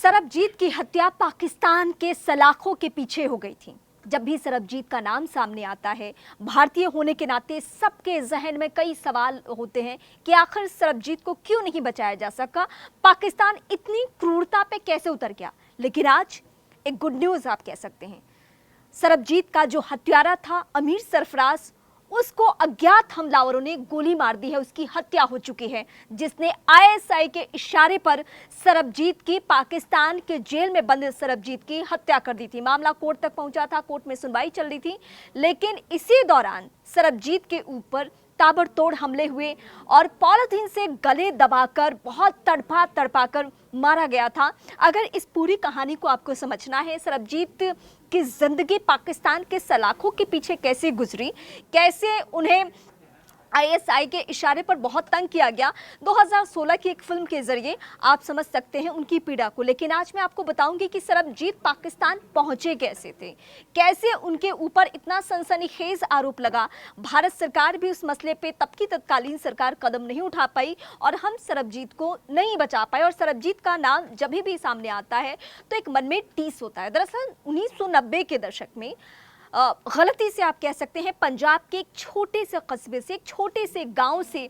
सरबजीत की हत्या पाकिस्तान के सलाखों के पीछे हो गई थी। जब भी सरबजीत का नाम सामने आता है, भारतीय होने के नाते सबके जहन में कई सवाल होते हैं कि आखिर सरबजीत को क्यों नहीं बचाया जा सका, पाकिस्तान इतनी क्रूरता पे कैसे उतर गया। लेकिन आज एक गुड न्यूज़ आप कह सकते हैं, सरबजीत का जो हत्यारा था अमीर सरफराज, उसको अज्ञात हमलावरों ने गोली मार दी है, उसकी हत्या हो चुकी है, जिसने आईएसआई के इशारे पर सरबजीत की, पाकिस्तान के जेल में बंद सरबजीत की हत्या कर दी थी। मामला कोर्ट तक पहुंचा था, कोर्ट में सुनवाई चल रही थी, लेकिन इसी दौरान सरबजीत के ऊपर ताबड़तोड़ हमले हुए और पॉलिथीन से गले दबाकर बहुत तड़पा तड़पाकर मारा गया था। अगर इस पूरी कहानी को आपको समझना है, सरबजीत की जिंदगी पाकिस्तान के सलाखों के पीछे कैसे गुजरी, कैसे उन्हें आईएसआई के इशारे पर बहुत तंग किया गया, 2016 की एक फिल्म के जरिए आप समझ सकते हैं उनकी पीड़ा को। लेकिन आज मैं आपको बताऊंगी कि सरबजीत पाकिस्तान पहुंचे कैसे थे, कैसे उनके ऊपर इतना सनसनीखेज आरोप लगा। भारत सरकार भी उस मसले पे, तब की तत्कालीन सरकार, कदम नहीं उठा पाई और हम सरबजीत को नहीं बचा पाए। और सरबजीत का नाम जब भी सामने आता है तो एक मन में टीस होता है। दरअसल 1990 के दशक में गलती से आप कह सकते हैं, पंजाब के एक छोटे से कस्बे से, एक छोटे से गांव से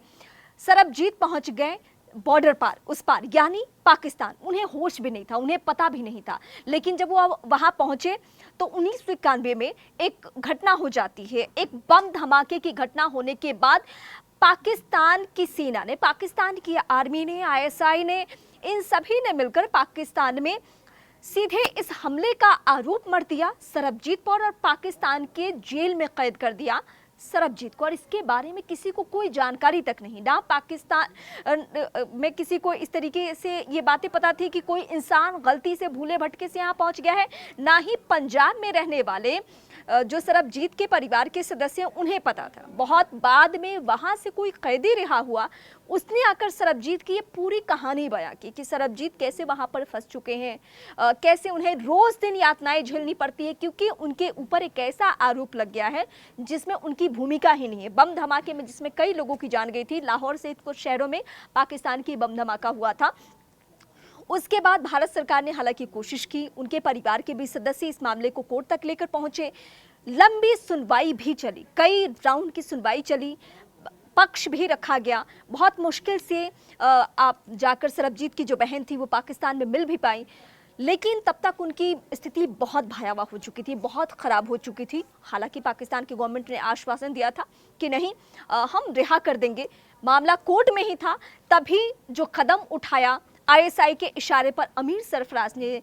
सरबजीत पहुंच गए बॉर्डर पार, उस पार यानी पाकिस्तान। उन्हें होश भी नहीं था, उन्हें पता भी नहीं था। लेकिन जब वो वहां पहुंचे तो 1991 में एक घटना हो जाती है। एक बम धमाके की घटना होने के बाद पाकिस्तान की सेना ने, पाकिस्तान की आर्मी ने, आईएसआई ने, इन सभी ने मिलकर पाकिस्तान में सीधे इस हमले का आरोप मढ़ दिया सरबजीत पर और पाकिस्तान के जेल में कैद कर दिया सरबजीत को। और इसके बारे में किसी को कोई जानकारी तक नहीं, ना पाकिस्तान में किसी को इस तरीके से ये बातें पता थी कि कोई इंसान गलती से भूले भटके से यहाँ पहुँच गया है, ना ही पंजाब में रहने वाले जो सरबजीत के परिवार के सदस्य उन्हें पता था। बहुत बाद में वहाँ से कोई कैदी रिहा हुआ, उसने आकर सरबजीत की ये पूरी कहानी बयां की कि सरबजीत कैसे वहाँ पर फंस चुके हैं, कैसे उन्हें रोज दिन यातनाएं झेलनी पड़ती है, क्योंकि उनके ऊपर एक ऐसा आरोप लग गया है जिसमें उनकी भूमिका ही नहीं है। बम धमाके में जिसमें कई लोगों की जान गई थी, लाहौर सहित कुछ शहरों में पाकिस्तान की बम धमाका हुआ था। उसके बाद भारत सरकार ने हालांकि कोशिश की, उनके परिवार के भी सदस्य इस मामले को कोर्ट तक लेकर पहुंचे, लंबी सुनवाई भी चली, कई राउंड की सुनवाई चली, पक्ष भी रखा गया। बहुत मुश्किल से आप जाकर सरबजीत की जो बहन थी वो पाकिस्तान में मिल भी पाई, लेकिन तब तक उनकी स्थिति बहुत भयावह हो चुकी थी, बहुत ख़राब हो चुकी थी। हालांकि पाकिस्तान की गवर्नमेंट ने आश्वासन दिया था कि नहीं, हम रिहा कर देंगे, मामला कोर्ट में ही था। तभी जो कदम उठाया आईएसआई के इशारे पर अमीर सरफराज ने,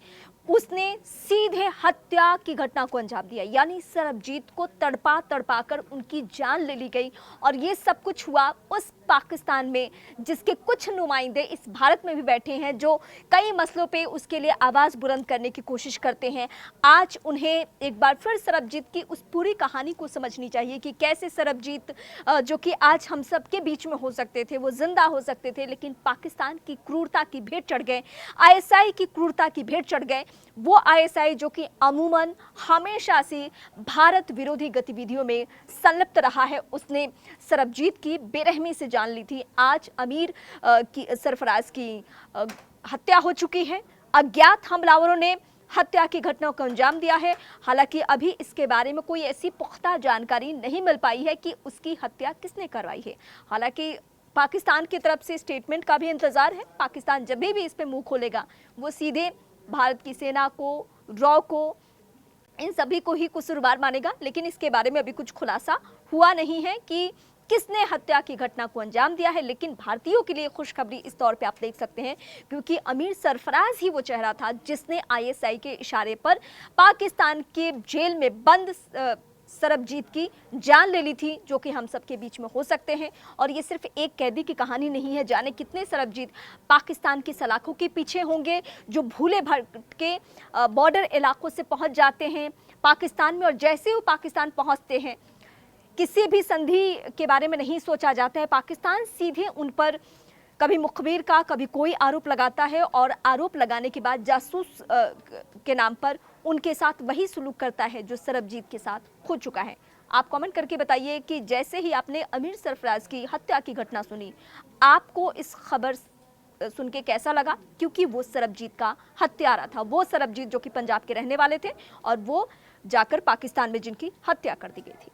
उसने सीधे हत्या की घटना को अंजाम दिया, यानी सरबजीत को तड़पा तड़पा कर उनकी जान ले ली गई। और ये सब कुछ हुआ उस पाकिस्तान में जिसके कुछ नुमाइंदे इस भारत में भी बैठे हैं, जो कई मसलों पे उसके लिए आवाज़ बुलंद करने की कोशिश करते हैं। आज उन्हें एक बार फिर सरबजीत की उस पूरी कहानी को समझनी चाहिए कि कैसे सरबजीत, जो कि आज हम सब के बीच में हो सकते थे, वो जिंदा हो सकते थे, लेकिन पाकिस्तान की क्रूरता की भेंट चढ़ गए, आईएसआई की क्रूरता की भेंट चढ़ गए। वो आईएसआई जो कि अमूमन हमेशा से भारत विरोधी गतिविधियों में संलिप्त रहा है, उसने सरबजीत की बेरहमी से जान ली थी। आज अमीर की सरफराज की हत्या हो चुकी है, अज्ञात हमलावरों ने हत्या की घटना को अंजाम दिया है। हालांकि अभी इसके बारे में कोई ऐसी पुख्ता जानकारी नहीं मिल पाई है कि उसकी हत्या किसने करवाई है। हालांकि पाकिस्तान की तरफ से स्टेटमेंट का भी इंतजार है। पाकिस्तान जब भी इस पे मुंह खोलेगा, वो सीधे भारत की सेना को, रॉ को, इन सभी को ही कसूरवार मानेगा। लेकिन इसके बारे में अभी कुछ खुलासा हुआ नहीं है कि किसने हत्या की घटना को अंजाम दिया है। लेकिन भारतीयों के लिए खुशखबरी इस तौर पे आप देख सकते हैं, क्योंकि अमीर सरफराज ही वो चेहरा था जिसने आईएसआई के इशारे पर पाकिस्तान के जेल में बंद सरबजीत की जान ले ली थी, जो कि हम सबके बीच में हो सकते हैं। और ये सिर्फ एक कैदी की कहानी नहीं है, जाने कितने सरबजीत पाकिस्तान की सलाखों के पीछे होंगे, जो भूले भटके बॉर्डर इलाकों से पहुंच जाते हैं पाकिस्तान में, और जैसे वो पाकिस्तान पहुंचते हैं किसी भी संधि के बारे में नहीं सोचा जाता है। पाकिस्तान सीधे उन पर कभी मुखबिर का, कभी कोई आरोप लगाता है, और आरोप लगाने के बाद जासूस के नाम पर उनके साथ वही सुलूक करता है जो सरबजीत के साथ हो चुका है। आप कमेंट करके बताइए कि जैसे ही आपने अमीर सरफराज की हत्या की घटना सुनी, आपको इस खबर सुन के कैसा लगा? क्योंकि वो सरबजीत का हत्यारा था, वो सरबजीत जो कि पंजाब के रहने वाले थे और वो जाकर पाकिस्तान में जिनकी हत्या कर दी गई थी।